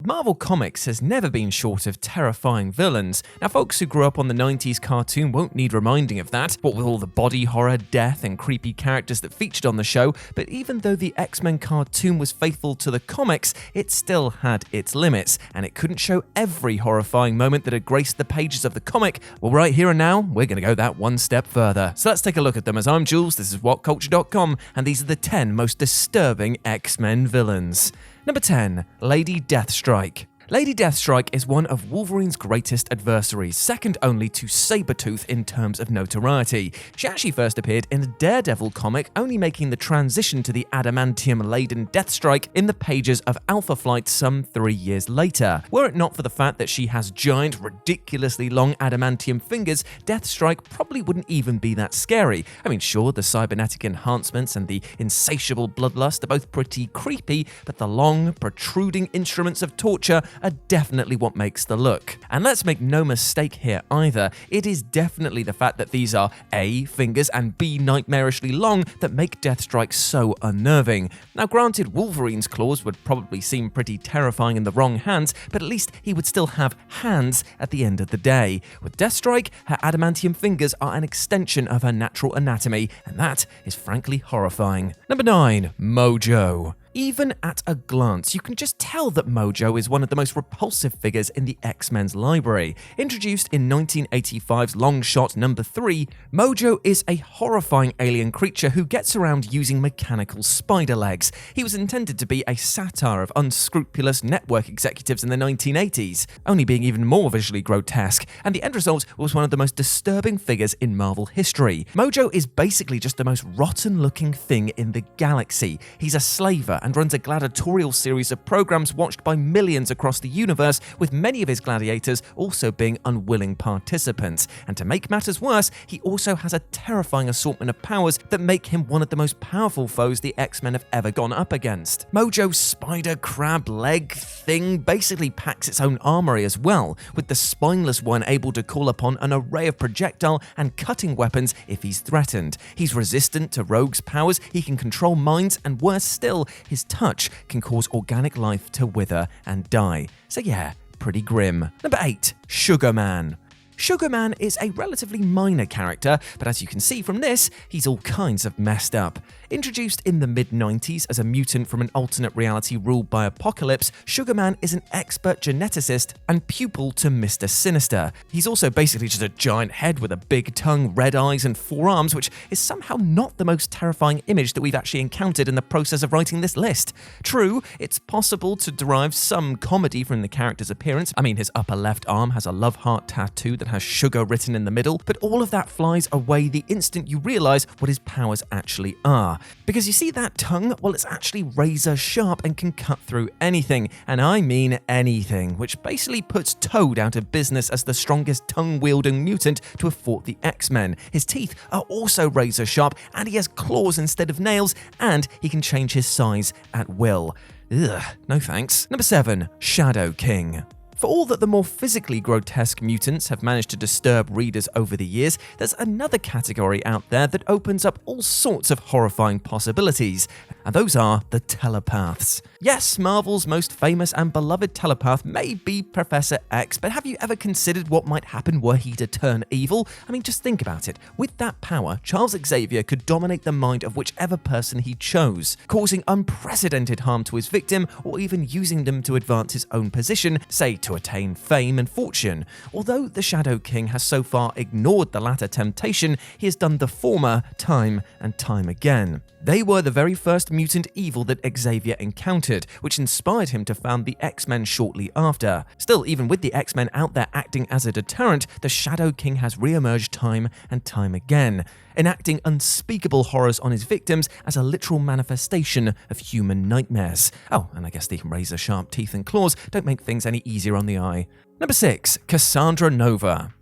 Marvel Comics has never been short of terrifying villains. Now, folks who grew up on the 90s cartoon won't need reminding of that, what with all the body horror, death, and creepy characters that featured on the show, but even though the X-Men cartoon was faithful to the comics, it still had its limits, and it couldn't show every horrifying moment that had graced the pages of the comic. Well, right here and now, we're going to go that one step further. So let's take a look at them. As I'm Jules, this is WhatCulture.com, and these are the 10 most disturbing X-Men villains. Number 10. Lady Deathstrike. Lady Deathstrike is one of Wolverine's greatest adversaries, second only to Sabretooth in terms of notoriety. She actually first appeared in a Daredevil comic, only making the transition to the adamantium-laden Deathstrike in the pages of Alpha Flight some 3 years later. Were it not for the fact that she has giant, ridiculously long adamantium fingers, Deathstrike probably wouldn't even be that scary. I mean, sure, the cybernetic enhancements and the insatiable bloodlust are both pretty creepy, but the long, protruding instruments of torture are definitely what makes the look. And let's make no mistake here either, it is definitely the fact that these are A, fingers, and B, nightmarishly long that make Deathstrike so unnerving. Now granted, Wolverine's claws would probably seem pretty terrifying in the wrong hands, but at least he would still have hands at the end of the day. With Deathstrike, her adamantium fingers are an extension of her natural anatomy, and that is frankly horrifying. Number 9. Mojo. Even at a glance, you can just tell that Mojo is one of the most repulsive figures in the X-Men's library. Introduced in 1985's long shot number 3, Mojo is a horrifying alien creature who gets around using mechanical spider legs. He was intended to be a satire of unscrupulous network executives in the 1980s, only being even more visually grotesque, and the end result was one of the most disturbing figures in Marvel history. Mojo is basically just the most rotten-looking thing in the galaxy. He's a slaver and runs a gladiatorial series of programs watched by millions across the universe, with many of his gladiators also being unwilling participants. And to make matters worse, he also has a terrifying assortment of powers that make him one of the most powerful foes the X-Men have ever gone up against. Mojo's spider crab leg thing basically packs its own armory as well, with the spineless one able to call upon an array of projectile and cutting weapons if he's threatened. He's resistant to Rogue's powers, he can control minds, and worse still, his touch can cause organic life to wither and die. So yeah, pretty grim. Number 8. Sugar Man. Sugar Man is a relatively minor character, but as you can see from this, he's all kinds of messed up. Introduced in the mid-90s as a mutant from an alternate reality ruled by Apocalypse, Sugar Man is an expert geneticist and pupil to Mr. Sinister. He's also basically just a giant head with a big tongue, red eyes, and 4 arms, which is somehow not the most terrifying image that we've actually encountered in the process of writing this list. True, it's possible to derive some comedy from the character's appearance. I mean, his upper left arm has a love heart tattoo that has sugar written in the middle, but all of that flies away the instant you realize what his powers actually are. Because you see that tongue? Well, it's actually razor sharp and can cut through anything, and I mean anything, which basically puts Toad out of business as the strongest tongue-wielding mutant to have fought the X-Men. His teeth are also razor sharp, and he has claws instead of nails, and he can change his size at will. Ugh, no thanks. Number 7. Shadow King. For all that the more physically grotesque mutants have managed to disturb readers over the years, there's another category out there that opens up all sorts of horrifying possibilities, and those are the telepaths. Yes, Marvel's most famous and beloved telepath may be Professor X, but have you ever considered what might happen were he to turn evil? I mean, just think about it. With that power, Charles Xavier could dominate the mind of whichever person he chose, causing unprecedented harm to his victim, or even using them to advance his own position, say to attain fame and fortune. Although the Shadow King has so far ignored the latter temptation, he has done the former time and time again. They were the very first mutant evil that Xavier encountered, which inspired him to found the X-Men shortly after. Still, even with the X-Men out there acting as a deterrent, the Shadow King has re-emerged time and time again, enacting unspeakable horrors on his victims as a literal manifestation of human nightmares. Oh, and I guess the razor-sharp teeth and claws don't make things any easier on the eye. Number 6. Cassandra Nova.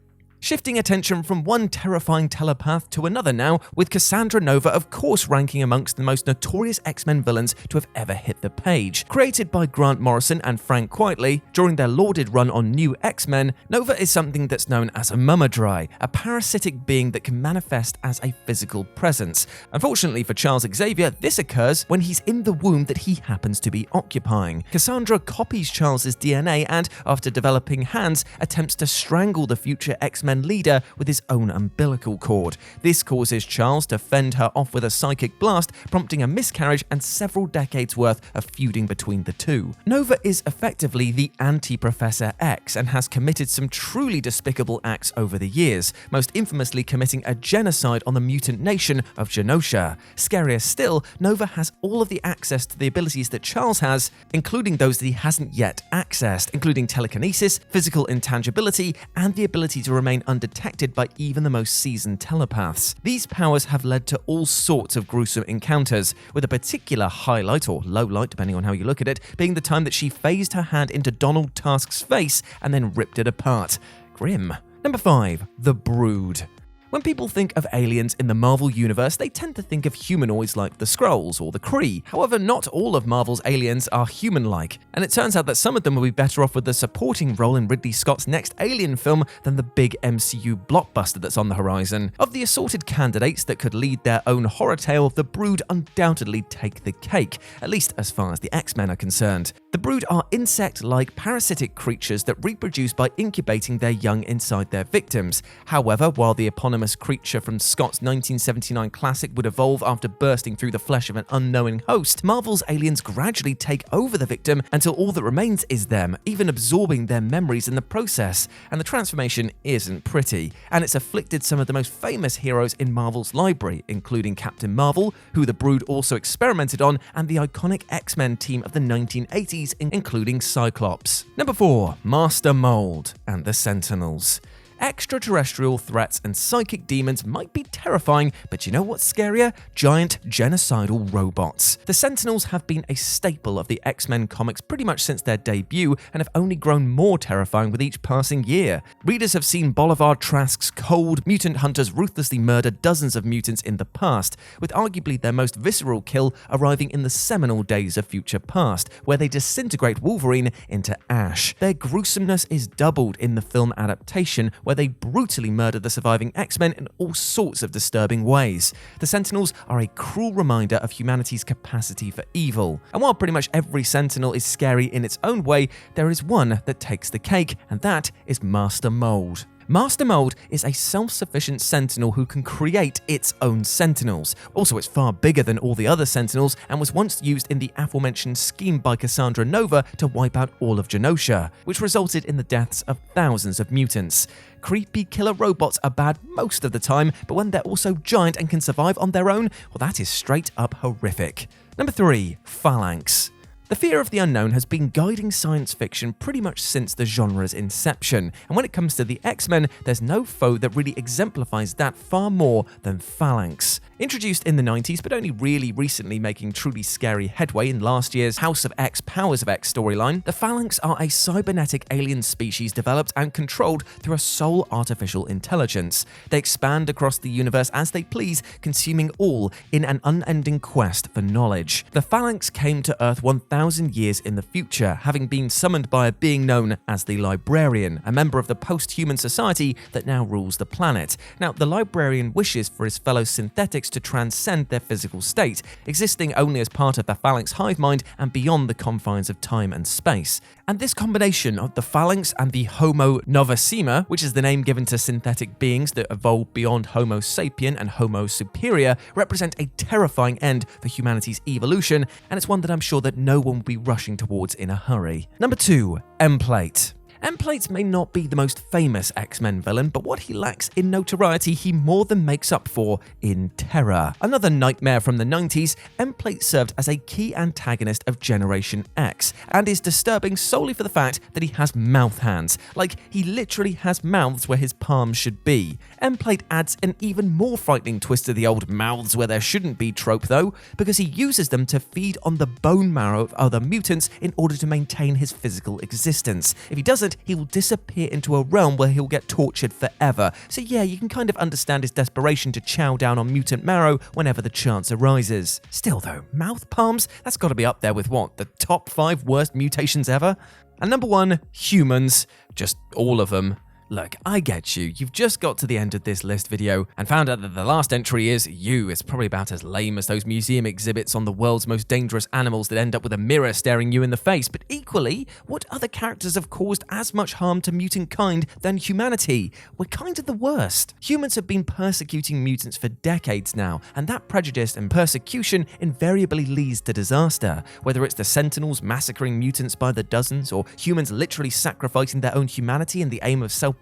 Shifting attention from one terrifying telepath to another now, with Cassandra Nova of course ranking amongst the most notorious X-Men villains to have ever hit the page. Created by Grant Morrison and Frank Quitely during their lauded run on New X-Men, Nova is something that's known as a mummadry, a parasitic being that can manifest as a physical presence. Unfortunately for Charles Xavier, this occurs when he's in the womb that he happens to be occupying. Cassandra copies Charles's DNA and, after developing hands, attempts to strangle the future X-Men leader with his own umbilical cord. This causes Charles to fend her off with a psychic blast, prompting a miscarriage and several decades worth of feuding between the two. Nova is effectively the anti-Professor X and has committed some truly despicable acts over the years, most infamously committing a genocide on the mutant nation of Genosha. Scarier still, Nova has all of the access to the abilities that Charles has, including those that he hasn't yet accessed, including telekinesis, physical intangibility, and the ability to remain undetected by even the most seasoned telepaths. These powers have led to all sorts of gruesome encounters, with a particular highlight, or low light depending on how you look at it, being the time that she phased her hand into Donald Tusk's face and then ripped it apart. Grim. Number 5. The Brood. When people think of aliens in the Marvel universe, they tend to think of humanoids like the Skrulls or the Kree. However, not all of Marvel's aliens are human-like, and it turns out that some of them will be better off with the supporting role in Ridley Scott's next Alien film than the big MCU blockbuster that's on the horizon. Of the assorted candidates that could lead their own horror tale, the Brood undoubtedly take the cake, at least as far as the X-Men are concerned. The Brood are insect-like parasitic creatures that reproduce by incubating their young inside their victims. However, while the eponymous creature from Scott's 1979 classic would evolve after bursting through the flesh of an unknowing host, Marvel's aliens gradually take over the victim until all that remains is them, even absorbing their memories in the process. And the transformation isn't pretty, and it's afflicted some of the most famous heroes in Marvel's library, including Captain Marvel, who the Brood also experimented on, and the iconic X-Men team of the 1980s, including Cyclops. Number 4. Master Mold and the Sentinels. Extraterrestrial threats and psychic demons might be terrifying, but you know what's scarier? Giant genocidal robots. The Sentinels have been a staple of the X-Men comics pretty much since their debut and have only grown more terrifying with each passing year. Readers have seen Bolivar Trask's cold, mutant hunters ruthlessly murder dozens of mutants in the past, with arguably their most visceral kill arriving in the seminal Days of Future Past, where they disintegrate Wolverine into ash. Their gruesomeness is doubled in the film adaptation, where they brutally murder the surviving X-Men in all sorts of disturbing ways. The Sentinels are a cruel reminder of humanity's capacity for evil. And while pretty much every Sentinel is scary in its own way, there is one that takes the cake, and that is Master Mold. Master Mold is a self-sufficient Sentinel who can create its own Sentinels. Also, it's far bigger than all the other Sentinels and was once used in the aforementioned scheme by Cassandra Nova to wipe out all of Genosha, which resulted in the deaths of thousands of mutants. Creepy killer robots are bad most of the time, but when they're also giant and can survive on their own, well, that is straight up horrific. Number 3. Phalanx. The fear of the unknown has been guiding science fiction pretty much since the genre's inception, and when it comes to the X-Men, there's no foe that really exemplifies that far more than Phalanx. Introduced in the 90s, but only really recently making truly scary headway in last year's House of X, Powers of X storyline, the Phalanx are a cybernetic alien species developed and controlled through a sole artificial intelligence. They expand across the universe as they please, consuming all in an unending quest for knowledge. The Phalanx came to Earth 1,000 years in the future, having been summoned by a being known as the Librarian, a member of the post-human society that now rules the planet. Now, the Librarian wishes for his fellow synthetics to transcend their physical state, existing only as part of the Phalanx hive mind and beyond the confines of time and space. And this combination of the Phalanx and the Homo Novissima, which is the name given to synthetic beings that evolve beyond Homo sapien and Homo superior, represent a terrifying end for humanity's evolution, and it's one that I'm sure that no one will be rushing towards in a hurry. Number 2. Emplate. Emplate may not be the most famous X-Men villain, but what he lacks in notoriety he more than makes up for in terror. Another nightmare from the 90s, Emplate served as a key antagonist of Generation X, and is disturbing solely for the fact that he has mouth hands. Like, he literally has mouths where his palms should be. Emplate adds an even more frightening twist to the old mouths where there shouldn't be trope though, because he uses them to feed on the bone marrow of other mutants in order to maintain his physical existence. If he doesn't, doesn't, he will disappear into a realm where he'll get tortured forever. So yeah, you can kind of understand his desperation to chow down on mutant marrow whenever the chance arises. Still though, mouth palms? That's got to be up there with what, the top 5 worst mutations ever? And number 1, humans. Just all of them. Look, I get you. You've just got to the end of this list video and found out that the last entry is you. It's probably about as lame as those museum exhibits on the world's most dangerous animals that end up with a mirror staring you in the face. But equally, what other characters have caused as much harm to mutant kind than humanity? We're kind of the worst. Humans have been persecuting mutants for decades now, and that prejudice and persecution invariably leads to disaster. Whether it's the Sentinels massacring mutants by the dozens, or humans literally sacrificing their own humanity in the aim of self-preservation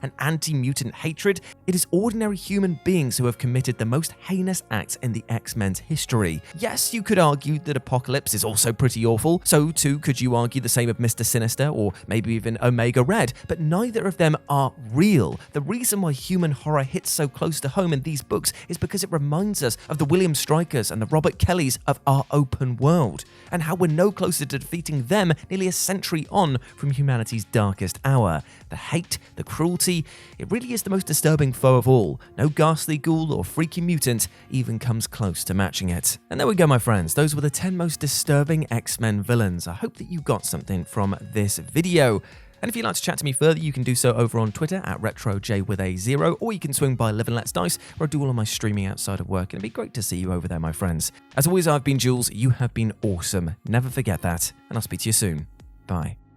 and anti-mutant hatred, it is ordinary human beings who have committed the most heinous acts in the X-Men's history. Yes, you could argue that Apocalypse is also pretty awful, so too could you argue the same of Mr. Sinister or maybe even Omega Red, but neither of them are real. The reason why human horror hits so close to home in these books is because it reminds us of the William Strikers and the Robert Kellys of our open world, and how we're no closer to defeating them nearly a century on from humanity's darkest hour. The hate, the cruelty, it really is the most disturbing foe of all. No ghastly ghoul or freaky mutant even comes close to matching it. And there we go, my friends. Those were the 10 most disturbing X-Men villains. I hope that you got something from this video. And if you'd like to chat to me further, you can do so over on Twitter at RetroJ0, or you can swing by Live and Let's Dice, where I do all of my streaming outside of work, and it'd be great to see you over there, my friends. As always, I've been Jules. You have been awesome. Never forget that, and I'll speak to you soon. Bye.